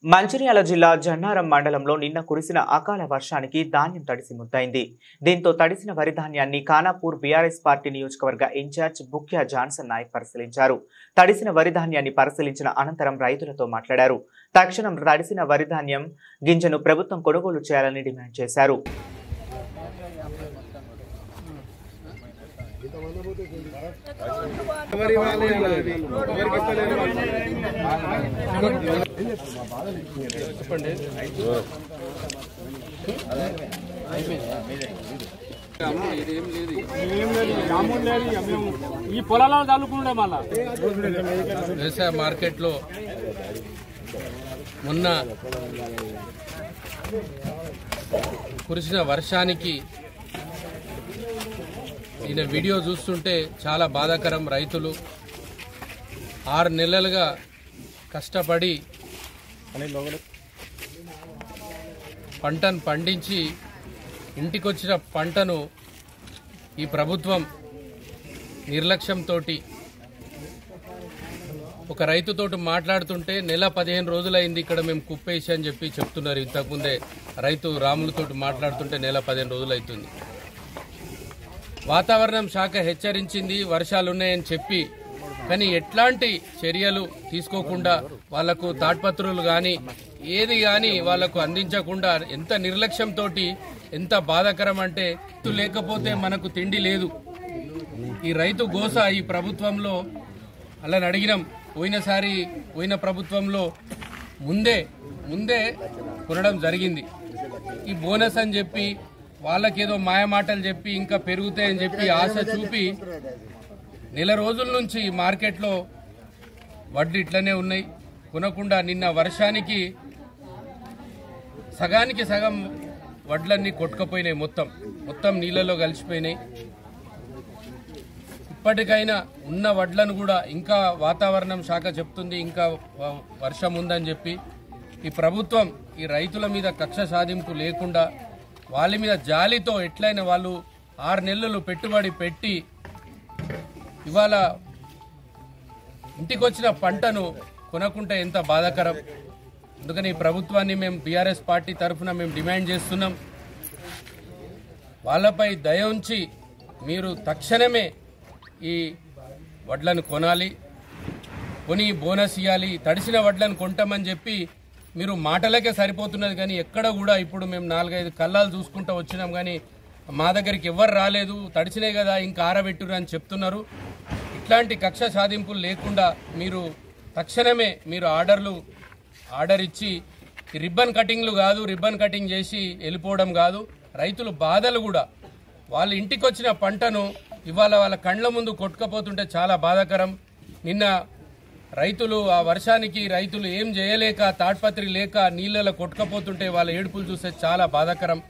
మంచిర్యాల జిల్లా జన్నారం మండలంలో నిన్న కురిసిన అకాల వర్షానికి ధాన్యం తడిసి ముద్దైంది. దీంతో తడిసిన వరి ధాన్యాన్ని ఖానాపూర్ బీఆర్ఎస్ పార్టీ నియోజకవర్గ ఇన్ఛార్జ్ బుక్యా జాన్సన్ నాయక్ పరిశీలించారు. తడిసిన వరి ధాన్యాన్ని పరిశీలించిన అనంతరం రైతులతో మాట్లాడారు. తక్షణం తడిసిన వరి ధాన్యం గింజను ప్రభుత్వం కొనుగోలు చేయాలని డిమాండ్ చేశారు. ఈ పొలాలను చల్లుకుంటే మళ్ళా వ్యవసాయ మార్కెట్లో మొన్న కురిసిన వర్షానికి ఈయన వీడియో చూస్తుంటే చాలా బాధాకరం. రైతులు 6 నెలలుగా కష్టపడి పంటను పండించి ఇంటికొచ్చిన పంటను ఈ ప్రభుత్వం నిర్లక్ష్యంతో ఒక రైతుతోటి మాట్లాడుతుంటే నెల 15 రోజులైంది ఇక్కడ మేము కుప్పేసి అని చెప్పి చెప్తున్నారు. ఇంతకుముందే రైతు రాములతోటి మాట్లాడుతుంటే నెల 15 రోజులు అవుతుంది. వాతావరణం శాఖ హెచ్చరించింది వర్షాలున్నాయని చెప్పి, కానీ ఎట్లాంటి చర్యలు తీసుకోకుండా వాళ్లకు తాడ్పత్రులు కానీ ఏది కానీ వాళ్లకు అందించకుండా ఎంత నిర్లక్ష్యంతో ఎంత బాధాకరం అంటే లేకపోతే మనకు తిండి లేదు. ఈ రైతు గోస ఈ ప్రభుత్వంలో అలా అడిగినాం. పోయిన ప్రభుత్వంలో ముందే కొనడం జరిగింది. ఈ బోనస్ అని చెప్పి వాళ్ళకేదో మాయమాటలు చెప్పి ఇంకా పెరుగుతాయని చెప్పి ఆశ చూపి నెల రోజుల నుంచి మార్కెట్లో వడ్లు ఇట్లనే ఉన్నాయి. కొనకుండా నిన్న వర్షానికి సగానికి సగం వడ్లన్నీ కొట్టుకుపోయినాయి. మొత్తం నీళ్ళలో కలిసిపోయినాయి. ఇప్పటికైనా ఉన్న వడ్లను కూడా ఇంకా వాతావరణం శాఖ చెప్తుంది ఇంకా వర్షం ఉందని చెప్పి ఈ ప్రభుత్వం ఈ రైతుల మీద కక్ష సాధింపు లేకుండా వాళ్ళ మీద జాలితో ఎట్లయినా వాళ్ళు 6 నెలలు పెట్టుబడి పెట్టి ఇవాళ ఇంటికొచ్చిన పంటను కొనకుంటే ఎంత బాధాకరం. అందుకని ఈ ప్రభుత్వాన్ని మేము బీఆర్ఎస్ పార్టీ తరఫున మేము డిమాండ్ చేస్తున్నాం. వాళ్ళపై దయ ఉంచి మీరు తక్షణమే ఈ వడ్లను కొనాలి, కొని బోనస్ ఇవ్వాలి. తడిసిన వడ్లను కొంటామని చెప్పి మీరు మాటలకే సరిపోతున్నది, కానీ ఎక్కడ కూడా ఇప్పుడు మేము 4-5 కళ్ళాలు చూసుకుంటూ వచ్చినాం, కానీ మా దగ్గరికి ఎవరు రాలేదు. తడిచినాయి కదా ఇంకా ఆరబెట్టురు అని చెప్తున్నారు. ఇట్లాంటి కక్ష సాధింపులు లేకుండా మీరు తక్షణమే మీరు ఆర్డర్ ఇచ్చి రిబ్బన్ కటింగ్లు కాదు, రిబ్బన్ కటింగ్ చేసి వెళ్ళిపోవడం కాదు. రైతులు బాధలు కూడా వాళ్ళ ఇంటికి వచ్చిన పంటను ఇవాళ వాళ్ళ కండ్ల ముందు కొట్టుకపోతుంటే చాలా బాధాకరం. నిన్న రైతులు ఆ వర్షానికి రైతులు ఏం చేయలేక తాడ్పత్రి లేక నీళ్ళలో కొట్టుకపోతుంటే వాళ్ళ ఏడుపులు చూస్తే చాలా బాధాకరం.